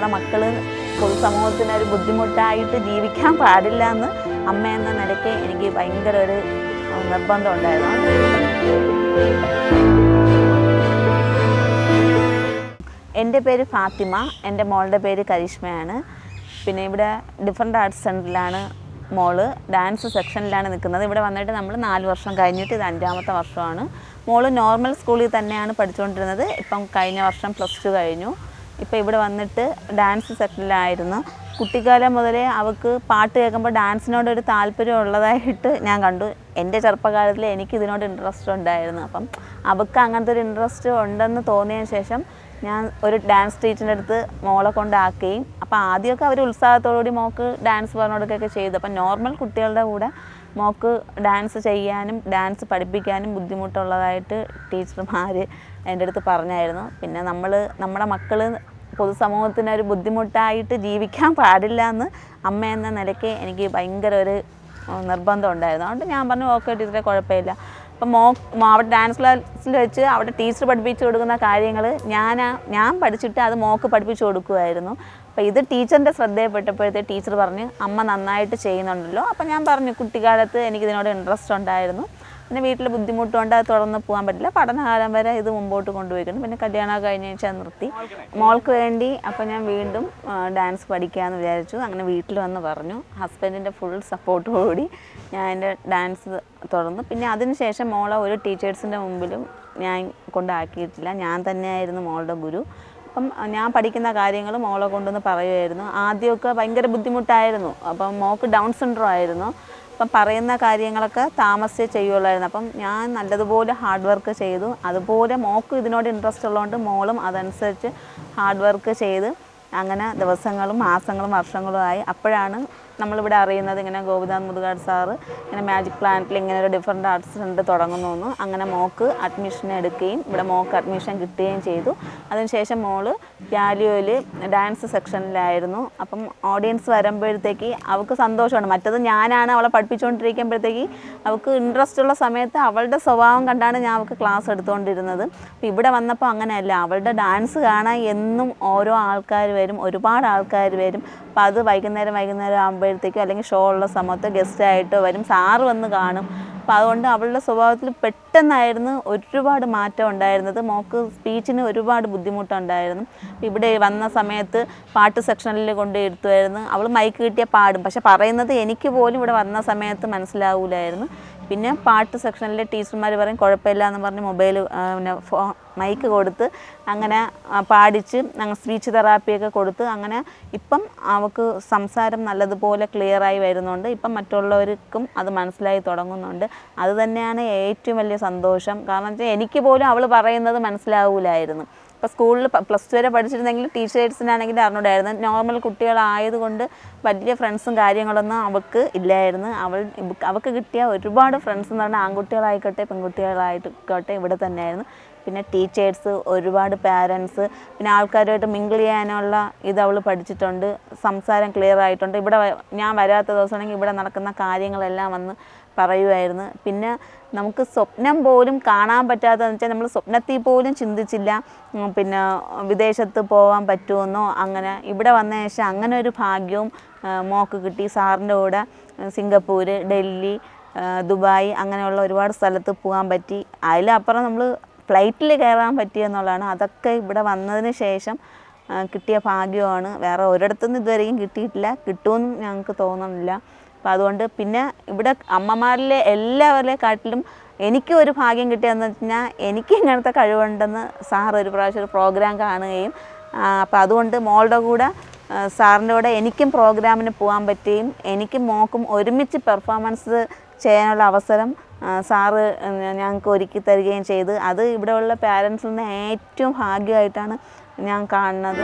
നമ്മുടെ മക്കൾ പൊതുസമൂഹത്തിന് ഒരു ബുദ്ധിമുട്ടായിട്ട് ജീവിക്കാൻ പാടില്ല എന്ന് അമ്മ എന്ന നിലയ്ക്ക് എനിക്ക് ഭയങ്കര ഒരു നിർബന്ധം ഉണ്ടായിരുന്നു. എൻ്റെ പേര് ഫാത്തിമ, എൻ്റെ മോളുടെ പേര് കരിഷ്മയാണ്. പിന്നെ ഇവിടെ ഡിഫറെൻ്റ് ആർട്സ് സെൻറ്ററിലാണ് മോള് ഡാൻസ് സെക്ഷനിലാണ് നിൽക്കുന്നത്. ഇവിടെ വന്നിട്ട് നമ്മൾ 4 വർഷം കഴിഞ്ഞിട്ട് ഇത് 5ാമത്തെ വർഷമാണ്. മോള് നോർമൽ സ്കൂളിൽ തന്നെയാണ് പഠിച്ചുകൊണ്ടിരുന്നത്. ഇപ്പം കഴിഞ്ഞ വർഷം +2 കഴിഞ്ഞു. ഇപ്പോൾ ഇവിടെ വന്നിട്ട് ഡാൻസ് സെക്ഷനിലായിരുന്നു. കുട്ടിക്കാലം മുതലേ അവൾക്ക് പാട്ട് കേൾക്കുമ്പോൾ ഡാൻസിനോടൊരു താല്പര്യം ഉള്ളതായിട്ട് ഞാൻ കണ്ടു. എൻ്റെ ചെറുപ്പകാലത്തിൽ എനിക്കിതിനോട് ഇൻട്രസ്റ്റ് ഉണ്ടായിരുന്നു. അപ്പം അവൾക്ക് അങ്ങനത്തെ ഒരു ഇൻട്രസ്റ്റ് ഉണ്ടെന്ന് തോന്നിയതിന് ശേഷം ഞാൻ ഒരു ഡാൻസ് ടീച്ചറിൻ്റെ അടുത്ത് മോളെ കൊണ്ടാക്കുകയും അപ്പോൾ ആദ്യമൊക്കെ അവർ ഉത്സാഹത്തോടുകൂടി മോൾക്ക് ഡാൻസ് പറഞ്ഞു കൊടുക്കുകയൊക്കെ ചെയ്തു. അപ്പം നോർമൽ കുട്ടികളുടെ കൂടെ മോൾക്ക് ഡാൻസ് ചെയ്യാനും ഡാൻസ് പഠിപ്പിക്കാനും ബുദ്ധിമുട്ടുള്ളതായിട്ട് ടീച്ചർമാർ എൻ്റെ അടുത്ത് പറഞ്ഞായിരുന്നു. പിന്നെ നമ്മുടെ മക്കൾ പൊതുസമൂഹത്തിന് ഒരു ബുദ്ധിമുട്ടായിട്ട് ജീവിക്കാൻ പാടില്ല എന്ന് അമ്മ എന്ന നിലയ്ക്ക് എനിക്ക് ഭയങ്കര ഒരു നിർബന്ധം ഉണ്ടായിരുന്നു. അതുകൊണ്ട് ഞാൻ പറഞ്ഞു ഓക്കെ ടീച്ചറെ, കുഴപ്പമില്ല. അപ്പം അവിടെ ഡാൻസ് ക്ലാസ്സിൽ വെച്ച് അവിടെ ടീച്ചർ പഠിപ്പിച്ചു കൊടുക്കുന്ന കാര്യങ്ങൾ ഞാൻ പഠിച്ചിട്ട് അത് മോൾക്ക് പഠിപ്പിച്ചു കൊടുക്കുമായിരുന്നു. അപ്പോൾ ഇത് ടീച്ചറിൻ്റെ ശ്രദ്ധയിൽപ്പെട്ടപ്പോഴത്തെ ടീച്ചർ പറഞ്ഞ് അമ്മ നന്നായിട്ട് ചെയ്യുന്നുണ്ടല്ലോ. അപ്പം ഞാൻ പറഞ്ഞു കുട്ടിക്കാലത്ത് എനിക്കിതിനോട് ഇൻട്രസ്റ്റ് ഉണ്ടായിരുന്നു. പിന്നെ വീട്ടിൽ ബുദ്ധിമുട്ടുകൊണ്ട് അത് തുടർന്ന് പോകാൻ പറ്റില്ല. പഠനകാലം വരെ ഇത് മുമ്പോട്ട് കൊണ്ടുപോയിട്ടുണ്ട്. പിന്നെ കല്യാണം കഴിഞ്ഞ ശേഷം നിർത്തി. മോൾക്ക് വേണ്ടി അപ്പോൾ ഞാൻ വീണ്ടും ഡാൻസ് പഠിക്കാമെന്ന് വിചാരിച്ചു. അങ്ങനെ വീട്ടിൽ വന്ന് പറഞ്ഞു. ഹസ്ബൻഡിൻ്റെ ഫുൾ സപ്പോർട്ടോടുകൂടി ഞാൻ എൻ്റെ ഡാൻസ് തുടർന്നു. പിന്നെ അതിനുശേഷം മോളെ ഒരു ടീച്ചേഴ്സിൻ്റെ മുമ്പിലും ഞാൻ കൊണ്ടാക്കിയിട്ടില്ല. ഞാൻ തന്നെയായിരുന്നു മോളുടെ ഗുരു. അപ്പം ഞാൻ പഠിക്കുന്ന കാര്യങ്ങൾ മോളെ കൊണ്ടൊന്ന് പറയുമായിരുന്നു. ആദ്യമൊക്കെ ഭയങ്കര ബുദ്ധിമുട്ടായിരുന്നു. അപ്പം മോൾക്ക് ഡൗൺ സിൻഡ്രോം ആയിരുന്നു. അപ്പം പറയുന്ന കാര്യങ്ങളൊക്കെ താമസിച്ചേ ചെയ്യുള്ളായിരുന്നു. അപ്പം ഞാൻ നല്ലതുപോലെ ഹാർഡ് വർക്ക് ചെയ്തു. അതുപോലെ മോൾക്ക് ഇതിനോട് ഇൻട്രസ്റ്റ് ഉള്ളതുകൊണ്ട് മോളും അതനുസരിച്ച് ഹാർഡ് വർക്ക് ചെയ്ത് അങ്ങനെ ദിവസങ്ങളും മാസങ്ങളും വർഷങ്ങളുമായി. അപ്പോഴാണ് നമ്മളിവിടെ അറിയുന്നത് ഇങ്ങനെ ഗോപിനാഥ് മുതുകാട് സാറ് ഇങ്ങനെ മാജിക് പ്ലാനറ്റിൽ ഇങ്ങനെ ഒരു ഡിഫറെൻ്റ് ആർട്സ് സെൻ്റർ തുടങ്ങുന്നു. അങ്ങനെ മോൾക്ക് അഡ്മിഷൻ എടുക്കുകയും ഇവിടെ മോൾക്ക് അഡ്മിഷൻ കിട്ടുകയും ചെയ്തു. അതിനുശേഷം മോള് വാല്യൂവിൽ ഡാൻസ് സെക്ഷനിലായിരുന്നു. അപ്പം ഓഡിയൻസ് വരുമ്പോഴത്തേക്ക് അവൾക്ക് സന്തോഷമാണ്. മറ്റത് ഞാനാണ് അവളെ പഠിപ്പിച്ചുകൊണ്ടിരിക്കുമ്പോഴത്തേക്ക് അവൾക്ക് ഇൻട്രസ്റ്റ് ഉള്ള സമയത്ത് അവളുടെ സ്വഭാവം കണ്ടാണ് ഞാൻ അവൾക്ക് ക്ലാസ് എടുത്തുകൊണ്ടിരുന്നത്. അപ്പോൾ ഇവിടെ വന്നപ്പോൾ അങ്ങനെയല്ല. അവളുടെ ഡാൻസ് കാണാൻ എന്നും ഓരോ ആൾക്കാർ വരും, ഒരുപാട് ആൾക്കാർ വരും. അപ്പോൾ അത് വൈകുന്നേരം ആകുമ്പോഴത്തേക്കും അല്ലെങ്കിൽ ഷോ ഉള്ള സമയത്ത് ഗസ്റ്റായിട്ട് വരും, സാറ് വന്ന് കാണും. അപ്പോൾ അതുകൊണ്ട് അവളുടെ സ്വഭാവത്തിൽ പെട്ടെന്നായിരുന്നു ഒരുപാട് മാറ്റം ഉണ്ടായിരുന്നത്. മോൾക്ക് സ്പീച്ചിന് ഒരുപാട് ബുദ്ധിമുട്ടുണ്ടായിരുന്നു. ഇവിടെ വന്ന സമയത്ത് പാട്ട് സെക്ഷനിൽ കൊണ്ട് ഇരുത്തുമായിരുന്നു. അവൾ മൈക്ക് കിട്ടിയാൽ പാടും, പക്ഷെ പറയുന്നത് എനിക്ക് പോലും ഇവിടെ വന്ന സമയത്ത് മനസ്സിലാവില്ലായിരുന്നു. പിന്നെ പാട്ട് സെക്ഷനിലെ ടീച്ചർമാർ പറയും കുഴപ്പമില്ല എന്ന് പറഞ്ഞ് മൊബൈൽ മൈക്ക് കൊടുത്ത് അങ്ങനെ പാടിച്ച് ഞങ്ങൾ സ്പീച്ച് തെറാപ്പിയൊക്കെ കൊടുത്ത് അങ്ങനെ ഇപ്പം അവൾക്ക് സംസാരം നല്ലതുപോലെ ക്ലിയറായി വരുന്നുണ്ട്. ഇപ്പം മറ്റുള്ളവർക്കും അത് മനസ്സിലായി തുടങ്ങുന്നുണ്ട്. അത് തന്നെയാണ് ഏറ്റവും വലിയ സന്തോഷം. കാരണം വെച്ചാൽ എനിക്ക് പോലും അവൾ പറയുന്നത് മനസ്സിലാവില്ലായിരുന്നു. ഇപ്പോൾ സ്കൂളിൽ +2 വരെ പഠിച്ചിരുന്നെങ്കിൽ ടീച്ചേഴ്സിനാണെങ്കിൽ അറിഞ്ഞൂടായിരുന്നു. നോർമൽ കുട്ടികളായതുകൊണ്ട് വലിയ ഫ്രണ്ട്സും കാര്യങ്ങളൊന്നും അവൾക്ക് ഇല്ലായിരുന്നു. അവൾക്ക് കിട്ടിയ ഒരുപാട് ഫ്രണ്ട്സ് എന്ന് പറഞ്ഞാൽ ആൺകുട്ടികളായിക്കോട്ടെ പെൺകുട്ടികളായിക്കോട്ടെ ഇവിടെ തന്നെയായിരുന്നു. പിന്നെ ടീച്ചേഴ്സ്, ഒരുപാട് പാരൻസ്, പിന്നെ ആൾക്കാരുമായിട്ട് മിങ്കിൾ ചെയ്യാനുള്ള ഇത് അവൾ പഠിച്ചിട്ടുണ്ട്. സംസാരം ക്ലിയർ ആയിട്ടുണ്ട്. ഇവിടെ ഞാൻ വരാത്ത ദിവസമാണെങ്കിൽ ഇവിടെ നടക്കുന്ന കാര്യങ്ങളെല്ലാം വന്ന് പറയുമായിരുന്നു. പിന്നെ നമുക്ക് സ്വപ്നം പോലും കാണാൻ പറ്റാത്തതെന്ന് വെച്ചാൽ നമ്മൾ സ്വപ്നത്തിൽ പോലും ചിന്തിച്ചില്ല പിന്നെ വിദേശത്ത് പോകാൻ പറ്റുമെന്നോ. അങ്ങനെ ഇവിടെ വന്ന ശേഷം അങ്ങനെ ഒരു ഭാഗ്യവും മോൾക്ക് കിട്ടി. സാറിൻ്റെ കൂടെ സിംഗപ്പൂർ, ഡൽഹി, ദുബായ് അങ്ങനെയുള്ള ഒരുപാട് സ്ഥലത്ത് പോകാൻ പറ്റി. അതിലപ്പുറം നമ്മൾ ഫ്ലൈറ്റിൽ കയറാൻ പറ്റിയെന്നുള്ളതാണ്. അതൊക്കെ ഇവിടെ വന്നതിന് ശേഷം കിട്ടിയ ഭാഗ്യമാണ്. വേറെ ഒരിടത്തുനിന്ന് ഇതുവരെയും കിട്ടിയിട്ടില്ല, കിട്ടുമെന്നും ഞങ്ങൾക്ക് തോന്നുന്നില്ല. അപ്പം അതുകൊണ്ട് പിന്നെ ഇവിടെ അമ്മമാരിലെ എല്ലാവരെക്കാട്ടിലും എനിക്ക് ഒരു ഭാഗ്യം കിട്ടിയതെന്ന് വെച്ചാൽ എനിക്ക് ഇങ്ങനത്തെ കഴിവുണ്ടെന്ന് സാർ ഒരു പ്രാവശ്യം ഒരു പ്രോഗ്രാം കാണുകയും അപ്പം അതുകൊണ്ട് മോളുടെ കൂടെ സാറിൻ്റെ കൂടെ എനിക്കും പ്രോഗ്രാമിന് പോകാൻ പറ്റുകയും എനിക്കും മോക്കും ഒരുമിച്ച് പെർഫോമൻസ് ചെയ്യാനുള്ള അവസരം സാറ് ഞങ്ങൾക്ക് ഒരുക്കി തരികയും ചെയ്ത് അത് ഇവിടെയുള്ള പാരൻസിൽ നിന്ന് ഏറ്റവും ഭാഗ്യമായിട്ടാണ് ഞാൻ കാണുന്നത്.